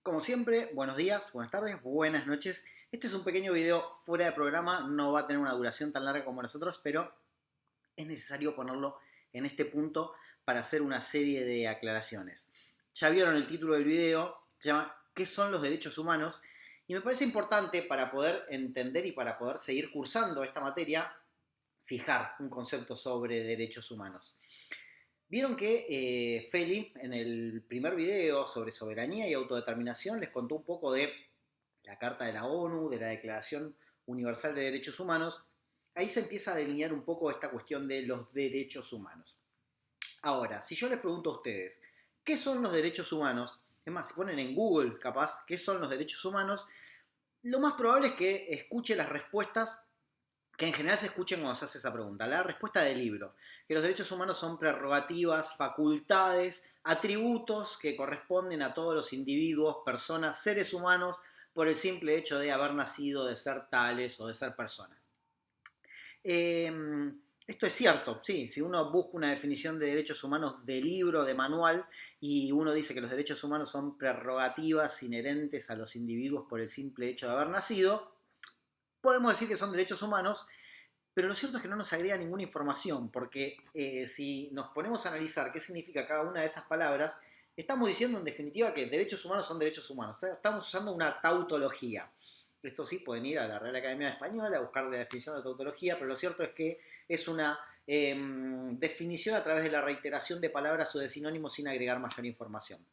Como siempre, buenos días, buenas tardes, buenas noches. Este es un pequeño video fuera de programa, no va a tener una duración tan larga como nosotros, pero es necesario ponerlo en este punto para hacer una serie de aclaraciones. Ya vieron el título del video, se llama ¿Qué son los derechos humanos? Y me parece importante para poder entender y para poder seguir cursando esta materia, fijar un concepto sobre derechos humanos. Vieron que Feli en el primer video sobre soberanía y autodeterminación les contó un poco de la Carta de la ONU, de la Declaración Universal de Derechos Humanos. Ahí se empieza a delinear un poco esta cuestión de los derechos humanos. Ahora, si yo les pregunto a ustedes, ¿qué son los derechos humanos? Es más, si ponen en Google, capaz, ¿qué son los derechos humanos? Lo más probable es que escuche las respuestas que en general se escuchen cuando se hace esa pregunta. La respuesta del libro, que los derechos humanos son prerrogativas, facultades, atributos que corresponden a todos los individuos, personas, seres humanos, por el simple hecho de haber nacido, de ser tales o de ser personas. Eh, Esto es cierto, sí, si uno busca una definición de derechos humanos de libro, de manual, y uno dice que los derechos humanos son prerrogativas inherentes a los individuos por el simple hecho de haber nacido, podemos decir que son derechos humanos, pero lo cierto es que no nos agrega ninguna información, porque si nos ponemos a analizar qué significa cada una de esas palabras, estamos diciendo en definitiva que derechos humanos son derechos humanos. O sea, estamos usando una tautología. Esto sí, pueden ir a la Real Academia Española a buscar la definición de tautología, pero lo cierto es que es una definición a través de la reiteración de palabras o de sinónimos sin agregar mayor información.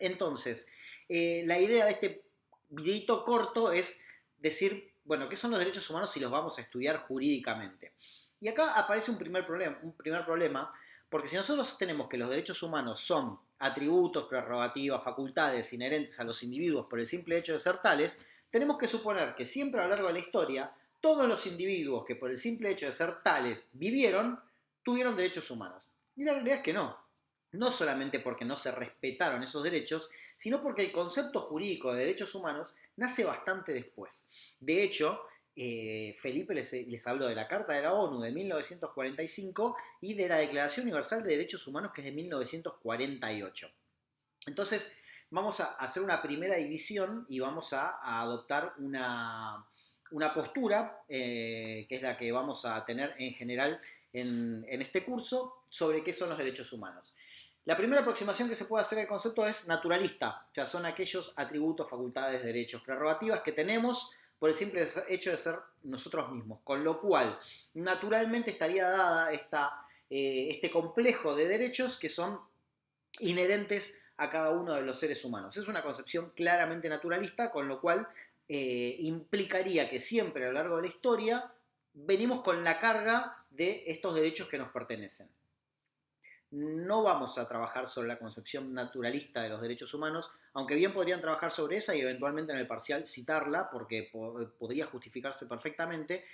Entonces, la idea de este videito corto es decir, bueno, ¿qué son los derechos humanos si los vamos a estudiar jurídicamente? Y acá aparece un primer problema, porque si nosotros tenemos que los derechos humanos son atributos, prerrogativas, facultades inherentes a los individuos por el simple hecho de ser tales, tenemos que suponer que siempre a lo largo de la historia, todos los individuos que por el simple hecho de ser tales vivieron, tuvieron derechos humanos. Y la realidad es que no. No solamente porque no se respetaron esos derechos, sino porque el concepto jurídico de derechos humanos nace bastante después. De hecho, Felipe les habló de la Carta de la ONU de 1945 y de la Declaración Universal de Derechos Humanos que es de 1948. Entonces, vamos a hacer una primera división y vamos a adoptar una postura, que es la que vamos a tener en general en este curso, sobre qué son los derechos humanos. La primera aproximación que se puede hacer al concepto es naturalista, o sea, son aquellos atributos, facultades, derechos, prerrogativas que tenemos por el simple hecho de ser nosotros mismos, con lo cual naturalmente estaría dada este complejo de derechos que son inherentes a cada uno de los seres humanos. Es una concepción claramente naturalista, con lo cual implicaría que siempre a lo largo de la historia venimos con la carga de estos derechos que nos pertenecen. No vamos a trabajar sobre la concepción naturalista de los derechos humanos, aunque bien podrían trabajar sobre esa y eventualmente en el parcial citarla, porque podría justificarse perfectamente,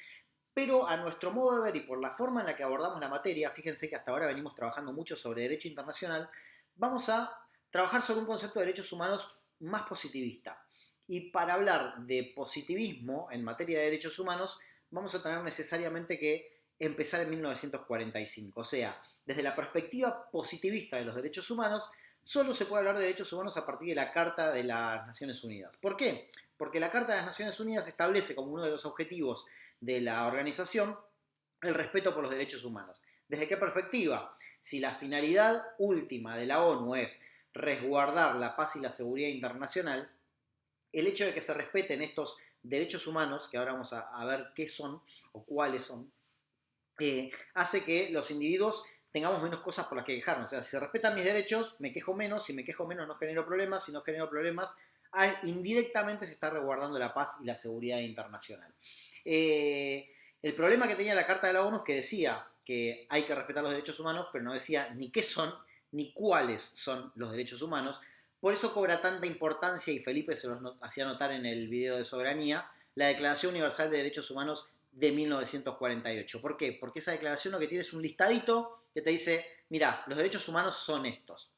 pero a nuestro modo de ver y por la forma en la que abordamos la materia, fíjense que hasta ahora venimos trabajando mucho sobre derecho internacional, vamos a trabajar sobre un concepto de derechos humanos más positivista. Y para hablar de positivismo en materia de derechos humanos, vamos a tener necesariamente que empezar en 1945. O sea, desde la perspectiva positivista de los derechos humanos, solo se puede hablar de derechos humanos a partir de la Carta de las Naciones Unidas. ¿Por qué? Porque la Carta de las Naciones Unidas establece como uno de los objetivos de la organización el respeto por los derechos humanos. ¿Desde qué perspectiva? Si la finalidad última de la ONU es resguardar la paz y la seguridad internacional, el hecho de que se respeten estos derechos humanos, que ahora vamos a ver qué son o cuáles son, hace que los individuos tengamos menos cosas por las que quejarnos. O sea, si se respetan mis derechos, me quejo menos, si me quejo menos no genero problemas, si no genero problemas, indirectamente se está resguardando la paz y la seguridad internacional. El problema que tenía la Carta de la ONU es que decía que hay que respetar los derechos humanos, pero no decía ni qué son ni cuáles son los derechos humanos. Por eso cobra tanta importancia, y Felipe se los hacía notar en el video de soberanía, la Declaración Universal de Derechos Humanos de 1948. ¿Por qué? Porque esa declaración lo que tiene es un listadito que te dice, mira, los derechos humanos son estos.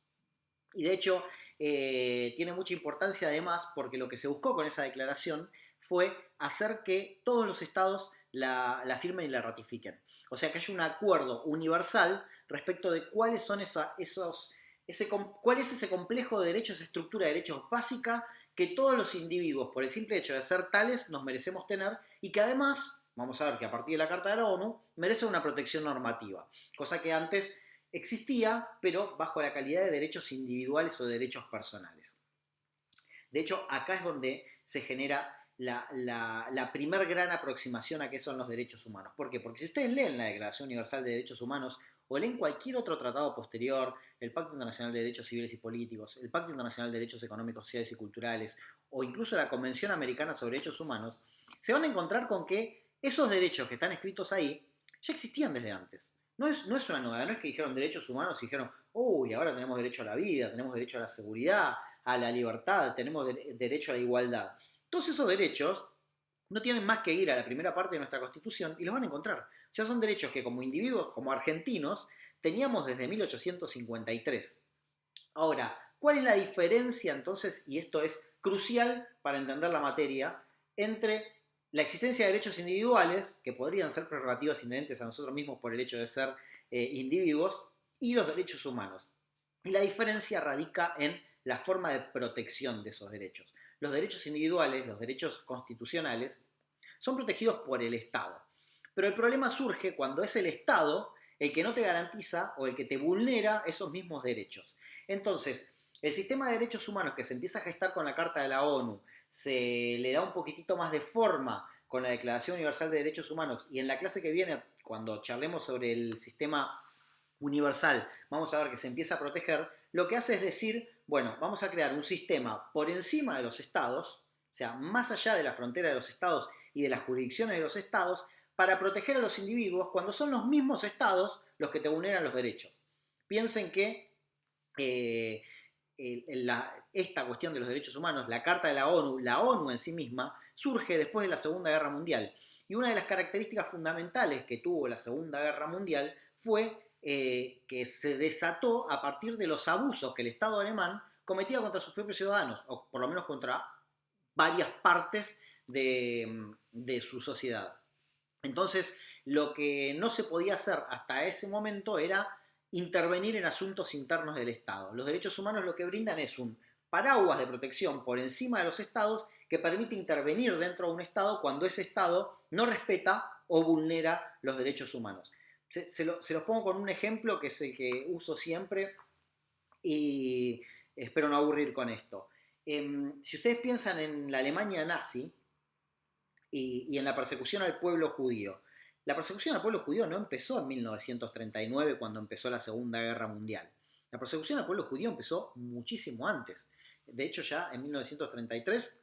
Y de hecho, tiene mucha importancia además porque lo que se buscó con esa declaración fue hacer que todos los estados la firmen y la ratifiquen. O sea, que haya un acuerdo universal respecto de cuáles son cuál es ese complejo de derechos, esa estructura de derechos básica que todos los individuos, por el simple hecho de ser tales, nos merecemos tener y que además, vamos a ver que a partir de la Carta de la ONU, merecen una protección normativa, cosa que antes existía, pero bajo la calidad de derechos individuales o de derechos personales. De hecho, acá es donde se genera la primer gran aproximación a qué son los derechos humanos. ¿Por qué? Porque si ustedes leen la Declaración Universal de Derechos Humanos o leen cualquier otro tratado posterior, el Pacto Internacional de Derechos Civiles y Políticos, el Pacto Internacional de Derechos Económicos, Sociales y Culturales, o incluso la Convención Americana sobre Derechos Humanos, se van a encontrar con que esos derechos que están escritos ahí ya existían desde antes. No es una novedad, no es que dijeron derechos humanos y dijeron, uy, ahora tenemos derecho a la vida, tenemos derecho a la seguridad, a la libertad, tenemos derecho a la igualdad. Todos esos derechos no tienen más que ir a la primera parte de nuestra Constitución y los van a encontrar. O sea, son derechos que como individuos, como argentinos, teníamos desde 1853. Ahora, ¿cuál es la diferencia entonces, y esto es crucial para entender la materia, entre la existencia de derechos individuales, que podrían ser prerrogativas inherentes a nosotros mismos por el hecho de ser individuos, y los derechos humanos? Y la diferencia radica en la forma de protección de esos derechos. Los derechos individuales, los derechos constitucionales, son protegidos por el Estado. Pero el problema surge cuando es el Estado el que no te garantiza o el que te vulnera esos mismos derechos. Entonces, el sistema de derechos humanos que se empieza a gestar con la Carta de la ONU, se le da un poquitito más de forma con la Declaración Universal de Derechos Humanos, y en la clase que viene, cuando charlemos sobre el sistema universal, vamos a ver que se empieza a proteger, lo que hace es decir, bueno, vamos a crear un sistema por encima de los estados, o sea, más allá de la frontera de los estados y de las jurisdicciones de los estados, para proteger a los individuos cuando son los mismos estados los que te vulneran los derechos. Piensen que esta cuestión de los derechos humanos, la Carta de la ONU en sí misma, surge después de la Segunda Guerra Mundial. Y una de las características fundamentales que tuvo la Segunda Guerra Mundial fue que se desató a partir de los abusos que el Estado alemán cometía contra sus propios ciudadanos, o por lo menos contra varias partes de su sociedad. Entonces, lo que no se podía hacer hasta ese momento era intervenir en asuntos internos del Estado. Los derechos humanos lo que brindan es un paraguas de protección por encima de los estados que permite intervenir dentro de un Estado cuando ese Estado no respeta o vulnera los derechos humanos. Se los pongo con un ejemplo que es el que uso siempre y espero no aburrir con esto. Si ustedes piensan en la Alemania nazi y en la persecución al pueblo judío, la persecución al pueblo judío no empezó en 1939 cuando empezó la Segunda Guerra Mundial. La persecución al pueblo judío empezó muchísimo antes. De hecho, ya en 1933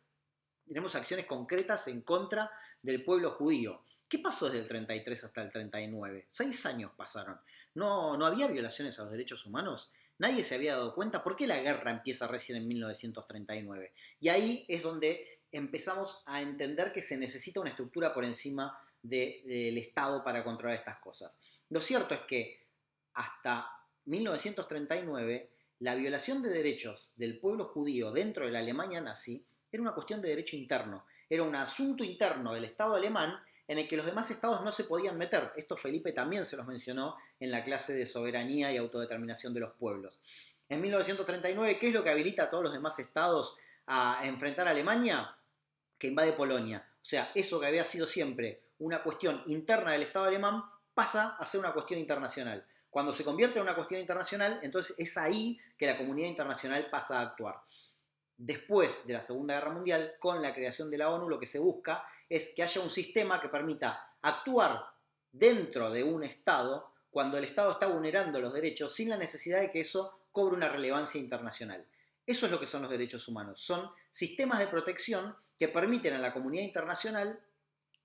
tenemos acciones concretas en contra del pueblo judío. ¿Qué pasó desde el 33 hasta el 39? 6 años pasaron. ¿No había violaciones a los derechos humanos? Nadie se había dado cuenta. ¿Por qué la guerra empieza recién en 1939? Y ahí es donde empezamos a entender que se necesita una estructura por encima del Estado para controlar estas cosas. Lo cierto es que hasta 1939 la violación de derechos del pueblo judío dentro de la Alemania nazi era una cuestión de derecho interno, era un asunto interno del Estado alemán en el que los demás estados no se podían meter. Esto Felipe también se los mencionó en la clase de soberanía y autodeterminación de los pueblos. En 1939, ¿qué es lo que habilita a todos los demás estados a enfrentar a Alemania? Que invade Polonia. O sea, eso que había sido siempre una cuestión interna del Estado alemán pasa a ser una cuestión internacional. Cuando se convierte en una cuestión internacional, entonces es ahí que la comunidad internacional pasa a actuar. Después de la Segunda Guerra Mundial, con la creación de la ONU, lo que se busca es que haya un sistema que permita actuar dentro de un Estado cuando el Estado está vulnerando los derechos sin la necesidad de que eso cobre una relevancia internacional. Eso es lo que son los derechos humanos. Son sistemas de protección que permiten a la comunidad internacional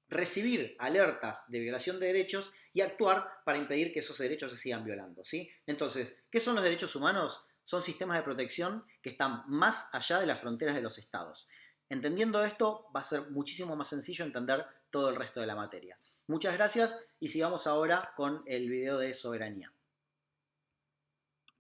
recibir alertas de violación de derechos y actuar para impedir que esos derechos se sigan violando, ¿sí? Entonces, ¿qué son los derechos humanos? Son sistemas de protección que están más allá de las fronteras de los estados. Entendiendo esto, va a ser muchísimo más sencillo entender todo el resto de la materia. Muchas gracias y sigamos ahora con el video de soberanía.